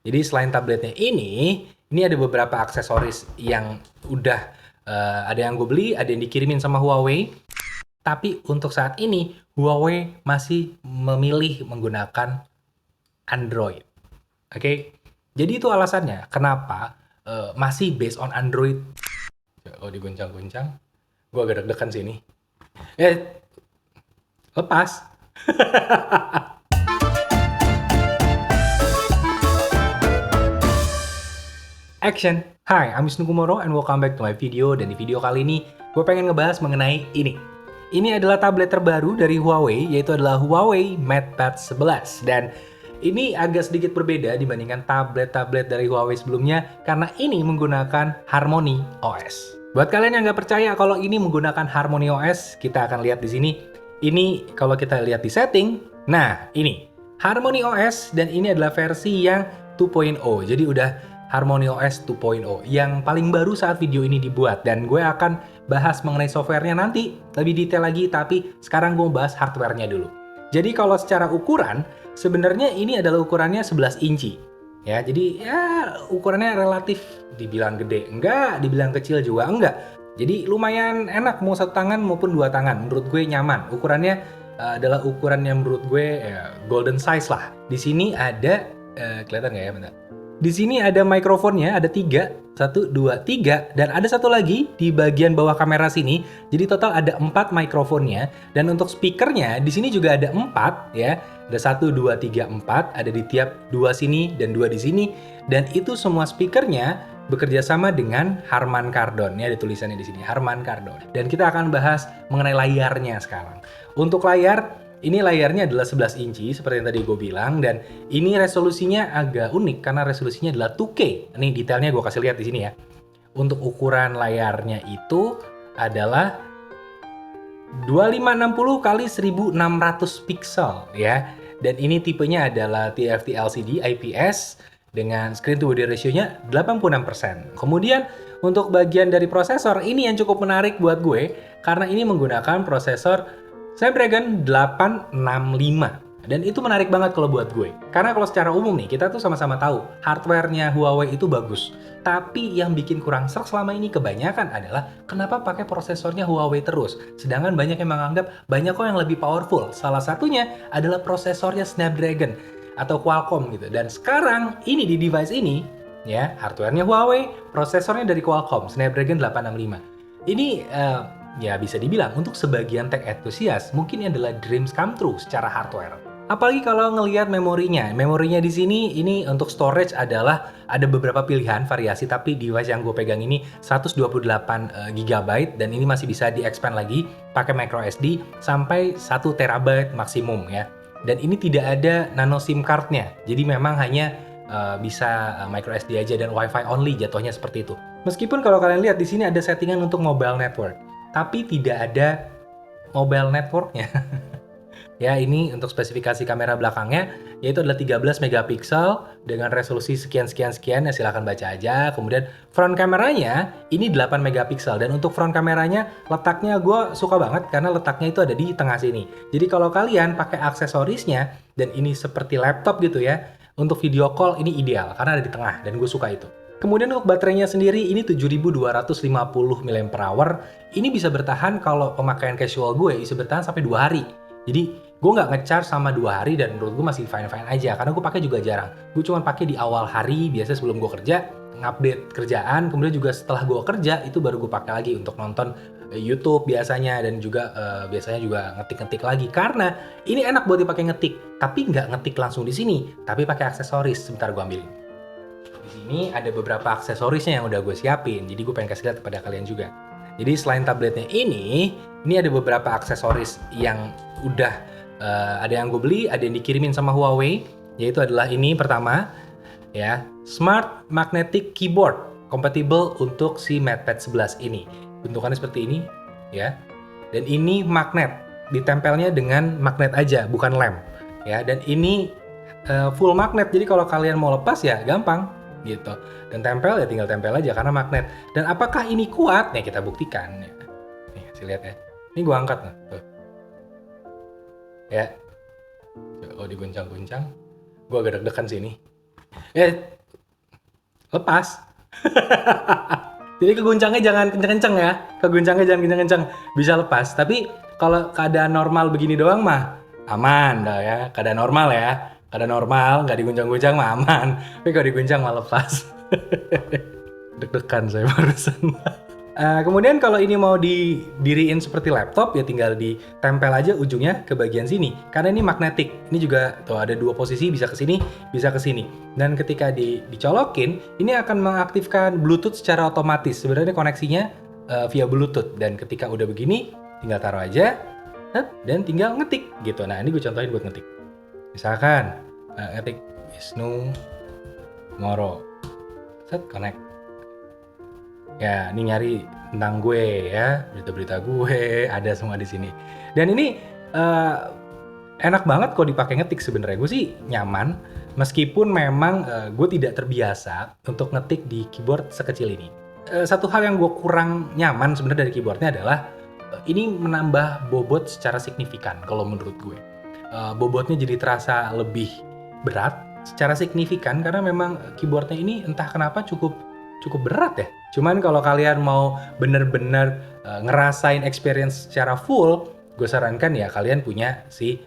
Jadi selain tabletnya ini ada beberapa aksesoris yang udah ada yang gue beli, ada yang dikirimin sama Huawei. Tapi untuk saat ini Huawei masih memilih menggunakan Android. Oke, jadi itu alasannya kenapa masih based on Android. Oh, diguncang-guncang, gue agak deg-degan sini. Lepas. Action! Hi, I'm Wisnu Kumoro and welcome back to my video. Dan di video kali ini, gue pengen ngebahas mengenai ini. Ini adalah tablet terbaru dari Huawei, yaitu adalah Huawei MatePad 11. Dan ini agak sedikit berbeda dibandingkan tablet-tablet dari Huawei sebelumnya, karena ini menggunakan Harmony OS. Buat kalian yang nggak percaya kalau ini menggunakan Harmony OS, kita akan lihat di sini. Ini kalau kita lihat di setting, nah ini Harmony OS, dan ini adalah versi yang 2.0. Jadi udah Harmony OS 2.0 yang paling baru saat video ini dibuat, dan gue akan bahas mengenai softwarenya nanti lebih detail lagi, tapi sekarang gue bahas hardwarenya dulu. Jadi kalau secara ukuran, sebenarnya ini adalah ukurannya 11 inci. Ya, jadi ya ukurannya relatif, dibilang gede enggak, dibilang kecil juga enggak. Jadi lumayan enak mau satu tangan maupun dua tangan, menurut gue nyaman. Ukurannya adalah ukuran yang menurut gue golden size lah. Di sini ada kelihatan nggak ya, bentar. Di sini ada mikrofonnya, ada 3, 1, 2, 3, dan ada satu lagi di bagian bawah kamera sini. Jadi total ada 4 mikrofonnya, dan untuk speakernya di sini juga ada 4 ya. Ada 1, 2, 3, 4, ada di tiap 2 sini dan 2 di sini. Dan itu semua speakernya bekerja sama dengan Harman Kardon. Ya, ada tulisannya di sini, Harman Kardon. Dan kita akan bahas mengenai layarnya sekarang. Untuk layar, ini layarnya adalah 11 inci seperti yang tadi gue bilang, dan ini resolusinya agak unik karena resolusinya adalah 2K. Ini detailnya gue kasih lihat di sini ya. Untuk ukuran layarnya itu adalah 2560 kali 1600 pixel ya. Dan ini tipenya adalah TFT LCD IPS dengan screen to body ratio-nya 86%. Kemudian untuk bagian dari prosesor, ini yang cukup menarik buat gue karena ini menggunakan prosesor Snapdragon 865. Dan itu menarik banget kalau buat gue. Karena kalau secara umum nih, kita tuh sama-sama tahu hardware-nya Huawei itu bagus. Tapi yang bikin kurang serak selama ini kebanyakan adalah kenapa pakai prosesornya Huawei terus. Sedangkan banyak yang menganggap banyak kok yang lebih powerful. Salah satunya adalah prosesornya Snapdragon atau Qualcomm gitu. Dan sekarang ini di device ini, ya hardware-nya Huawei, prosesornya dari Qualcomm, Snapdragon 865. Ini ya bisa dibilang untuk sebagian tech enthusiast mungkin ini adalah dreams come true secara hardware. Apalagi kalau ngelihat memorinya. Memorinya di sini ini untuk storage adalah ada beberapa pilihan variasi, tapi device yang gue pegang ini 128 GB dan ini masih bisa di-expand lagi pakai micro SD sampai 1 TB maksimum ya. Dan ini tidak ada nano SIM card-nya. Jadi memang hanya bisa micro SD aja dan WiFi only jatuhnya seperti itu. Meskipun kalau kalian lihat di sini ada settingan untuk mobile network, tapi tidak ada mobile networknya. Ya, ini untuk spesifikasi kamera belakangnya, yaitu adalah 13 megapiksel dengan resolusi sekian-sekian-sekian, ya silahkan baca aja. Kemudian front kameranya ini 8 megapiksel, dan untuk front kameranya letaknya gue suka banget karena letaknya itu ada di tengah sini. Jadi kalau kalian pakai aksesorisnya, dan ini seperti laptop gitu ya, untuk video call ini ideal karena ada di tengah, dan gue suka itu. Kemudian untuk baterainya sendiri ini 7250 mAh. Ini bisa bertahan kalau pemakaian casual gue bisa bertahan sampai 2 hari. Jadi gue nggak nge-charge sama 2 hari dan menurut gue masih fine-fine aja karena gue pakai juga jarang. Gue cuma pakai di awal hari biasa sebelum gue kerja, ngupdate kerjaan, kemudian juga setelah gue kerja itu baru gue pakai lagi untuk nonton YouTube biasanya, dan juga biasanya juga ngetik-ngetik lagi karena ini enak buat dipakai ngetik, tapi nggak ngetik langsung di sini, tapi pakai aksesoris. Sebentar gue ambilin. Di sini ada beberapa aksesorisnya yang udah gue siapin, jadi gue pengen kasih lihat kepada kalian juga. Jadi selain tabletnya ini ada beberapa aksesoris yang udah ada yang gue beli, ada yang dikirimin sama Huawei, yaitu adalah ini pertama, ya, Smart Magnetic Keyboard, compatible untuk si MatePad 11 ini. Bentukannya seperti ini, ya. Dan ini magnet, ditempelnya dengan magnet aja, bukan lem, ya. Dan ini full magnet, jadi kalau kalian mau lepas ya gampang gitu. Dan tempel ya tinggal tempel aja karena magnet. Dan apakah ini kuat? Nih kita buktikan. Nih kasih lihat ya. Ini gua angkat nih. Tuh. Ya. Oh, diguncang-guncang. Gua agak deg-degan sini. Lepas. Jadi keguncangnya jangan kenceng-kenceng ya. Keguncangnya jangan kenceng-kenceng. Bisa lepas. Tapi kalau keadaan normal begini doang mah aman dah ya. Keadaan normal ya. Keadaan normal, nggak diguncang-guncang mah aman. Tapi kalau diguncang mah lepas. Deg-degan saya barusan. Kemudian kalau ini mau didiriin seperti laptop ya tinggal ditempel aja ujungnya ke bagian sini karena ini magnetik. Ini juga tuh ada dua posisi, bisa ke sini, bisa ke sini. Dan ketika dicolokin, ini akan mengaktifkan Bluetooth secara otomatis. Sebenarnya koneksinya via Bluetooth dan ketika udah begini tinggal taruh aja dan tinggal ngetik gitu. Nah, ini gue contohin buat ngetik. Misalkan ngetik Wisnu Moro. Set connect. Ya, ini nyari tentang gue ya, berita-berita gue ada semua di sini. Dan ini enak banget kalau dipakai ngetik sebenarnya. Gue sih nyaman, meskipun memang gue tidak terbiasa untuk ngetik di keyboard sekecil ini. Satu hal yang gue kurang nyaman sebenarnya dari keyboardnya adalah ini menambah bobot secara signifikan kalau menurut gue. Bobotnya jadi terasa lebih berat secara signifikan karena memang keyboardnya ini entah kenapa cukup berat ya. Cuman kalau kalian mau bener-bener ngerasain experience secara full, gue sarankan ya kalian punya si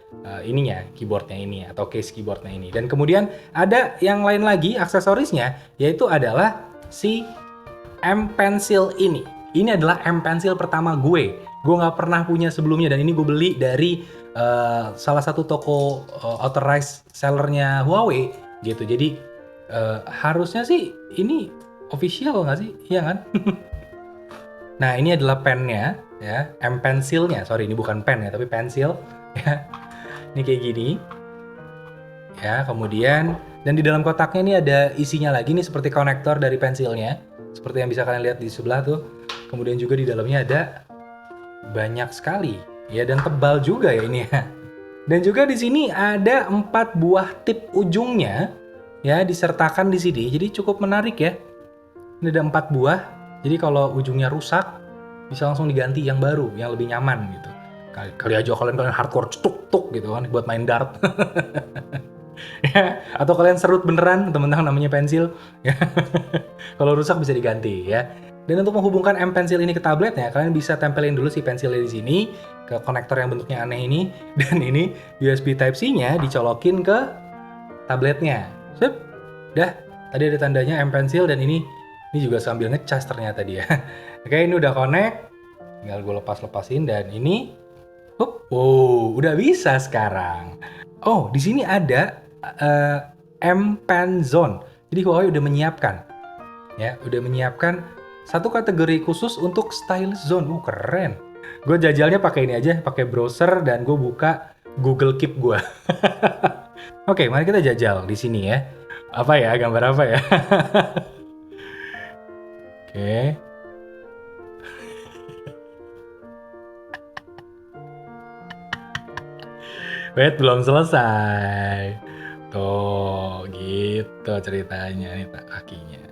ininya, keyboardnya ini atau case keyboardnya ini. Dan kemudian ada yang lain lagi aksesorisnya, yaitu adalah si M Pencil ini. Ini adalah M Pencil pertama gue. Gue nggak pernah punya sebelumnya dan ini gue beli dari salah satu toko authorized sellernya Huawei gitu. Jadi harusnya sih ini official nggak sih? Iya kan? Nah, ini adalah pennya, ya. M Pencilnya. Sorry, ini bukan pen ya, tapi pensil. Ya. Ini kayak gini. Ya, kemudian dan di dalam kotaknya ini ada isinya lagi nih seperti konektor dari pensilnya. Seperti yang bisa kalian lihat di sebelah tuh. Kemudian juga di dalamnya ada banyak sekali. Ya, dan tebal juga ya ini ya. Dan juga di sini ada 4 buah tip ujungnya ya disertakan di sini. Jadi cukup menarik ya. Ini ada 4 buah, jadi kalau ujungnya rusak, bisa langsung diganti yang baru, yang lebih nyaman gitu. Kali aja kalian hardcore cetuk-tuk gitu kan, buat main dart. Ya, atau kalian serut beneran, teman-teman namanya pensil. Ya. Kalau rusak bisa diganti ya. Dan untuk menghubungkan M Pencil ini ke tabletnya, kalian bisa tempelin dulu si pensilnya di sini, ke konektor yang bentuknya aneh ini, dan ini USB Type-C-nya dicolokin ke tabletnya. Sip, dah. Tadi ada tandanya M Pencil dan ini juga sambil ngecas ternyata dia. Oke, ini udah connect. Tinggal gue lepas-lepasin dan ini udah bisa sekarang. Oh, di sini ada M Pen Zone. Jadi Huawei udah menyiapkan. Ya, udah menyiapkan satu kategori khusus untuk stylus zone. Keren. Gue jajalnya pakai ini aja, pakai browser dan gue buka Google Keep gue. Oke, mari kita jajal di sini ya. Apa ya, gambar apa ya? Oke. Wait, belum selesai. Tuh, gitu ceritanya nih kakinya.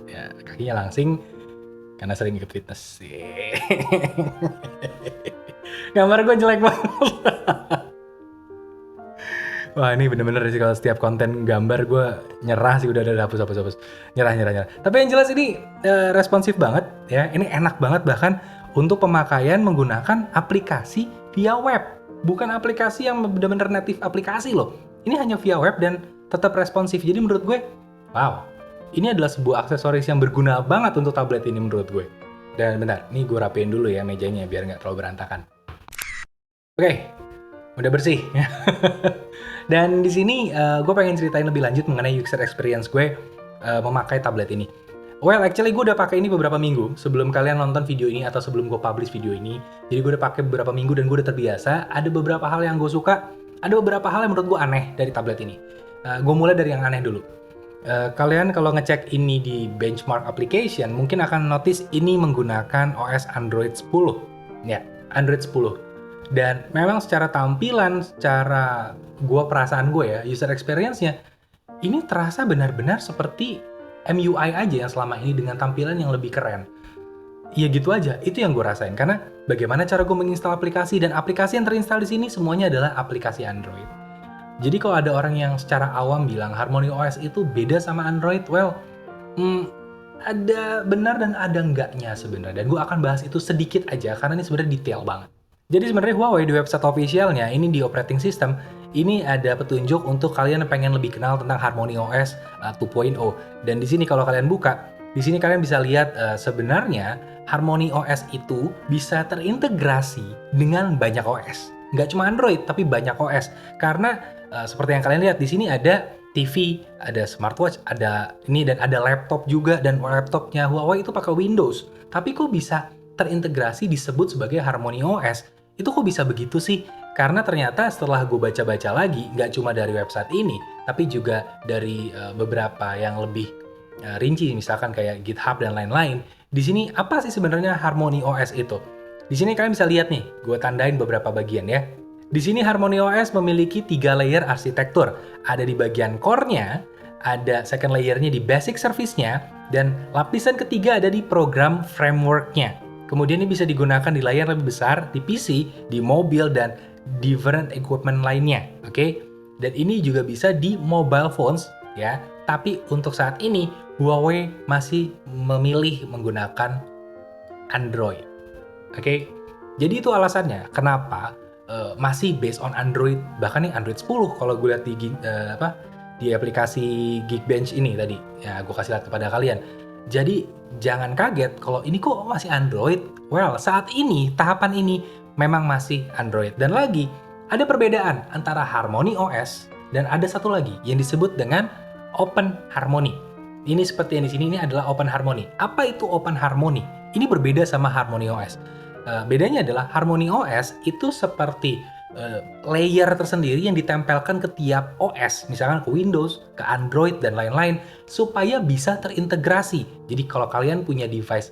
Ya, kakinya langsing karena sering ikut fitness sih. Gambar gue jelek banget. Wah, ini bener-bener sih kalau setiap konten gambar gue nyerah sih, udah hapus. Nyerah. Tapi yang jelas ini responsif banget ya. Ini enak banget bahkan untuk pemakaian menggunakan aplikasi via web. Bukan aplikasi yang bener-bener native aplikasi loh. Ini hanya via web dan tetap responsif. Jadi menurut gue, wow. Ini adalah sebuah aksesoris yang berguna banget untuk tablet ini menurut gue. Dan bentar, ini gue rapiin dulu ya mejanya biar nggak terlalu berantakan. Oke, udah bersih. Dan di sini gue pengen ceritain lebih lanjut mengenai user experience gue memakai tablet ini. Well, actually gue udah pakai ini beberapa minggu sebelum kalian nonton video ini atau sebelum gue publish video ini. Jadi gue udah pakai beberapa minggu dan gue udah terbiasa. Ada beberapa hal yang gue suka, ada beberapa hal yang menurut gue aneh dari tablet ini. Gue mulai dari yang aneh dulu. Kalian kalau ngecek ini di benchmark application, mungkin akan notice ini menggunakan OS Android 10. Ya, Android 10. Dan memang secara tampilan, secara perasaan gue ya, user experience-nya, ini terasa benar-benar seperti MUI aja yang selama ini dengan tampilan yang lebih keren. Ya gitu aja, itu yang gue rasain. Karena bagaimana cara gue menginstal aplikasi, dan aplikasi yang terinstall di sini semuanya adalah aplikasi Android. Jadi kalau ada orang yang secara awam bilang Harmony OS itu beda sama Android, well, ada benar dan ada enggaknya sebenarnya. Dan gue akan bahas itu sedikit aja karena ini sebenarnya detail banget. Jadi sebenarnya Huawei di website officialnya, ini di operating system, ini ada petunjuk untuk kalian yang pengen lebih kenal tentang Harmony OS 2.0. Dan di sini kalau kalian buka, di sini kalian bisa lihat sebenarnya Harmony OS itu bisa terintegrasi dengan banyak OS. Nggak cuma Android, tapi banyak OS. Karena seperti yang kalian lihat di sini ada TV, ada smartwatch, ada ini dan ada laptop juga, dan laptopnya Huawei itu pakai Windows. Tapi kok bisa terintegrasi disebut sebagai Harmony OS? Itu kok bisa begitu sih? Karena ternyata setelah gue baca-baca lagi, nggak cuma dari website ini, tapi juga dari beberapa yang lebih rinci, misalkan kayak GitHub dan lain-lain. Di sini apa sih sebenarnya Harmony OS itu? Di sini kalian bisa lihat nih, gue tandain beberapa bagian ya. Di sini Harmony OS memiliki 3 layer arsitektur. Ada di bagian core-nya, ada second layer-nya di basic service-nya, dan lapisan ketiga ada di program framework-nya. Kemudian ini bisa digunakan di layar lebih besar, di PC, di mobil, dan different equipment lainnya. Oke? Dan ini juga bisa di mobile phones, ya. Tapi untuk saat ini, Huawei masih memilih menggunakan Android. Oke? Jadi itu alasannya kenapa masih based on Android, bahkan nih Android 10 kalau gue lihat di aplikasi Geekbench ini tadi. Ya, gue kasih lihat kepada kalian. Jadi jangan kaget kalau ini kok masih Android. Well, saat ini, tahapan ini memang masih Android. Dan lagi, ada perbedaan antara Harmony OS dan ada satu lagi yang disebut dengan Open Harmony. Ini seperti yang di sini, ini adalah Open Harmony. Apa itu Open Harmony? Ini berbeda sama Harmony OS. Bedanya adalah Harmony OS itu seperti layer tersendiri yang ditempelkan ke tiap OS, misalkan ke Windows, ke Android, dan lain-lain, supaya bisa terintegrasi. Jadi kalau kalian punya device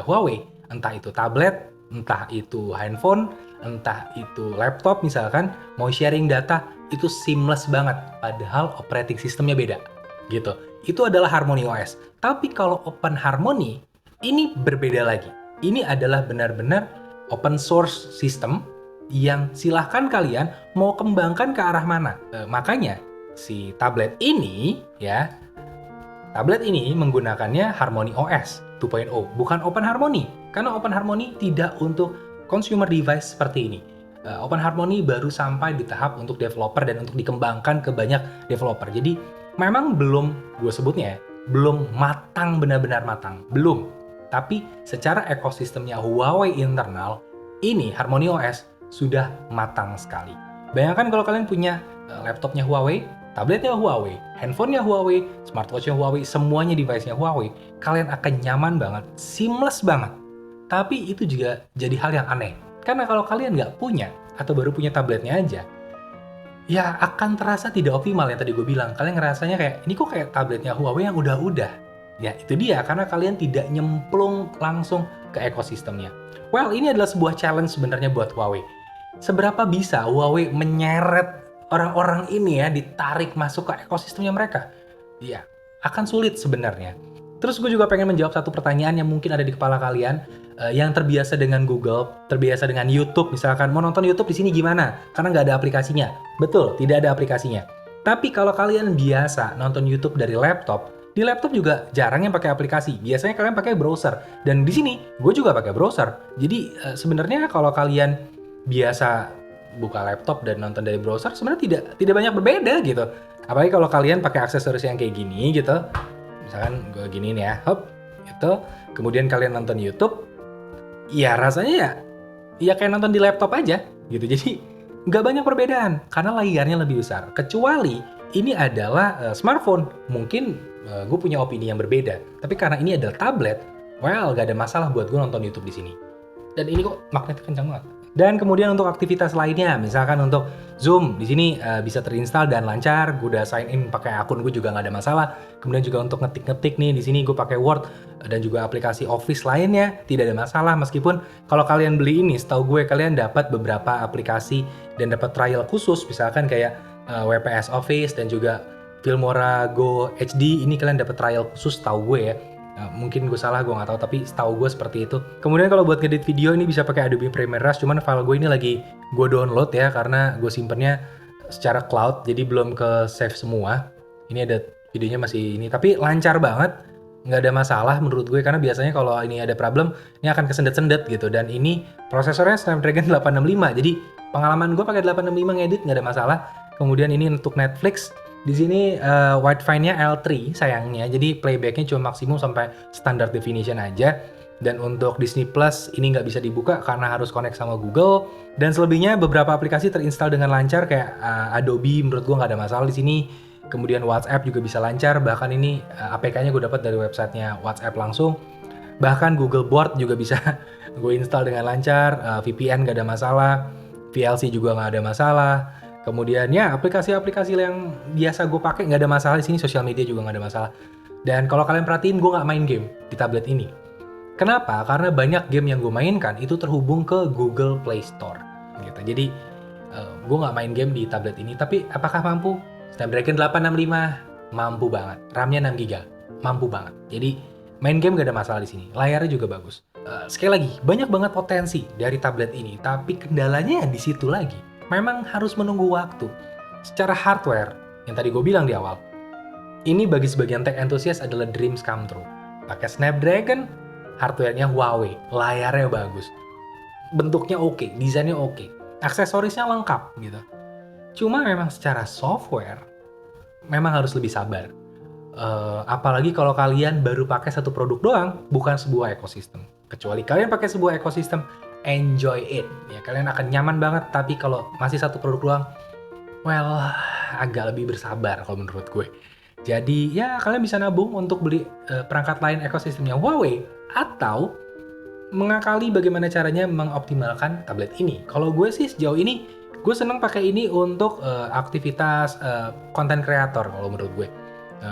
Huawei, entah itu tablet, entah itu handphone, entah itu laptop misalkan, mau sharing data, itu seamless banget, padahal operating systemnya beda, gitu. Itu adalah Harmony OS. Tapi kalau Open Harmony, ini berbeda lagi. Ini adalah benar-benar open source system yang silahkan kalian mau kembangkan ke arah mana. Makanya si tablet ini ya, tablet ini menggunakannya Harmony OS 2.0, bukan Open Harmony. Karena Open Harmony tidak untuk consumer device seperti ini. Open Harmony baru sampai di tahap untuk developer dan untuk dikembangkan ke banyak developer. Jadi memang belum, gue sebutnya ya, belum matang, benar-benar matang. Belum. Tapi secara ekosistemnya Huawei internal, ini Harmony OS sudah matang sekali. Bayangkan kalau kalian punya laptopnya Huawei, tabletnya Huawei, handphonenya Huawei, smartwatchnya Huawei, semuanya device-nya Huawei, kalian akan nyaman banget, seamless banget. Tapi itu juga jadi hal yang aneh. Karena kalau kalian nggak punya, atau baru punya tabletnya aja, ya akan terasa tidak optimal yang tadi gue bilang. Kalian ngerasanya kayak, ini kok kayak tabletnya Huawei yang udah-udah. Ya itu dia, karena kalian tidak nyemplung langsung ke ekosistemnya. Well, ini adalah sebuah challenge sebenarnya buat Huawei. Seberapa bisa Huawei menyeret orang-orang ini ya, ditarik masuk ke ekosistemnya mereka? Ya, akan sulit sebenarnya. Terus gue juga pengen menjawab satu pertanyaan yang mungkin ada di kepala kalian, yang terbiasa dengan Google, terbiasa dengan YouTube, misalkan mau nonton YouTube di sini gimana? Karena nggak ada aplikasinya. Betul, tidak ada aplikasinya. Tapi kalau kalian biasa nonton YouTube dari laptop, di laptop juga jarang yang pakai aplikasi. Biasanya kalian pakai browser. Dan di sini gue juga pakai browser. Jadi sebenarnya kalau kalian biasa buka laptop dan nonton dari browser, sebenarnya tidak banyak berbeda gitu. Apalagi kalau kalian pakai aksesoris yang kayak gini gitu. Misalkan gue giniin ya, hop, itu. Kemudian kalian nonton YouTube, ya rasanya ya kayak nonton di laptop aja gitu. Jadi nggak banyak perbedaan karena layarnya lebih besar. Kecuali ini adalah smartphone, mungkin gue punya opini yang berbeda. Tapi karena ini adalah tablet, well, gak ada masalah buat gue nonton YouTube di sini. Dan ini kok magnetnya kencang banget. Dan kemudian untuk aktivitas lainnya, misalkan untuk Zoom, di sini bisa terinstall dan lancar. Gue udah sign in pakai akun gue juga nggak ada masalah. Kemudian juga untuk ngetik-ngetik nih, di sini gue pakai Word dan juga aplikasi Office lainnya tidak ada masalah. Meskipun kalau kalian beli ini, setahu gue kalian dapat beberapa aplikasi dan dapat trial khusus, misalkan kayak WPS Office dan juga Filmora Go HD, ini kalian dapat trial khusus, tahu gue ya. Mungkin gue salah, gue nggak tahu, tapi setahu gue seperti itu. Kemudian kalau buat ngedit video ini bisa pakai Adobe Premiere Rush, cuman file gue ini lagi gue download ya, karena gue simpennya secara cloud, jadi belum ke save semua. Ini ada videonya masih ini, tapi lancar banget, nggak ada masalah menurut gue, karena biasanya kalau ini ada problem, ini akan kesendet-sendet gitu. Dan ini prosesornya Snapdragon 865, jadi pengalaman gue pakai 865 ngedit nggak ada masalah. Kemudian ini untuk Netflix, di sini widefine-nya L3 sayangnya, jadi playback-nya cuma maksimum sampai standard definition aja. Dan untuk Disney Plus ini nggak bisa dibuka karena harus connect sama Google. Dan selebihnya beberapa aplikasi terinstall dengan lancar kayak Adobe, menurut gue nggak ada masalah di sini. Kemudian WhatsApp juga bisa lancar, bahkan ini APK-nya gue dapat dari websitenya WhatsApp langsung. Bahkan Google Board juga bisa gue install dengan lancar, VPN nggak ada masalah, VLC juga nggak ada masalah. Kemudian ya aplikasi-aplikasi yang biasa gue pakai nggak ada masalah di sini, sosial media juga nggak ada masalah. Dan kalau kalian perhatiin, gue nggak main game di tablet ini. Kenapa? Karena banyak game yang gue mainkan itu terhubung ke Google Play Store gitu. Jadi gue nggak main game di tablet ini, tapi apakah mampu? Snapdragon 865 mampu banget, RAM-nya 6GB, mampu banget. Jadi main game gak ada masalah di sini, layarnya juga bagus. Sekali lagi, banyak banget potensi dari tablet ini, tapi kendalanya di situ lagi. Memang harus menunggu waktu. Secara hardware, yang tadi gue bilang di awal, ini bagi sebagian tech enthusiast adalah dreams come true. Pakai Snapdragon, hardware-nya Huawei, layarnya bagus, bentuknya oke, desainnya oke, aksesorisnya lengkap gitu. Cuma memang secara software, memang harus lebih sabar. Apalagi kalau kalian baru pakai satu produk doang, bukan sebuah ekosistem. Kecuali kalian pakai sebuah ekosistem, enjoy it. Ya, kalian akan nyaman banget, tapi kalau masih satu produk doang, well, agak lebih bersabar kalau menurut gue. Jadi ya kalian bisa nabung untuk beli perangkat lain ekosistemnya Huawei, atau mengakali bagaimana caranya mengoptimalkan tablet ini. Kalau gue sih sejauh ini, gue seneng pakai ini untuk aktivitas konten kreator kalau menurut gue.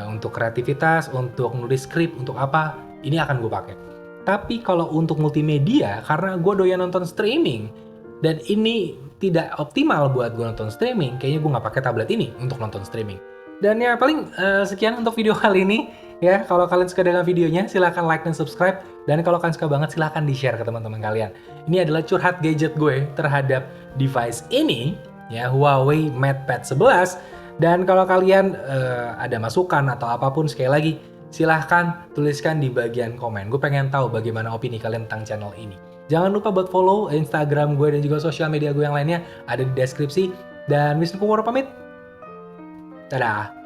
Untuk kreativitas, untuk nulis skrip, untuk apa, ini akan gue pakai. Tapi kalau untuk multimedia, karena gue doyan nonton streaming, dan ini tidak optimal buat gue nonton streaming, kayaknya gue nggak pakai tablet ini untuk nonton streaming. Dan ya paling sekian untuk video kali ini. Ya, kalau kalian suka dengan videonya, silahkan like dan subscribe. Dan kalau kalian suka banget, silahkan di-share ke teman-teman kalian. Ini adalah curhat gadget gue terhadap device ini, ya, Huawei MatePad 11. Dan kalau kalian ada masukan atau apapun, sekali lagi, silahkan tuliskan di bagian komen. Gue pengen tahu bagaimana opini kalian tentang channel ini. Jangan lupa buat follow Instagram gue dan juga sosial media gue yang lainnya, ada di deskripsi. Dan Wisnu Kumoro pamit. Dadah!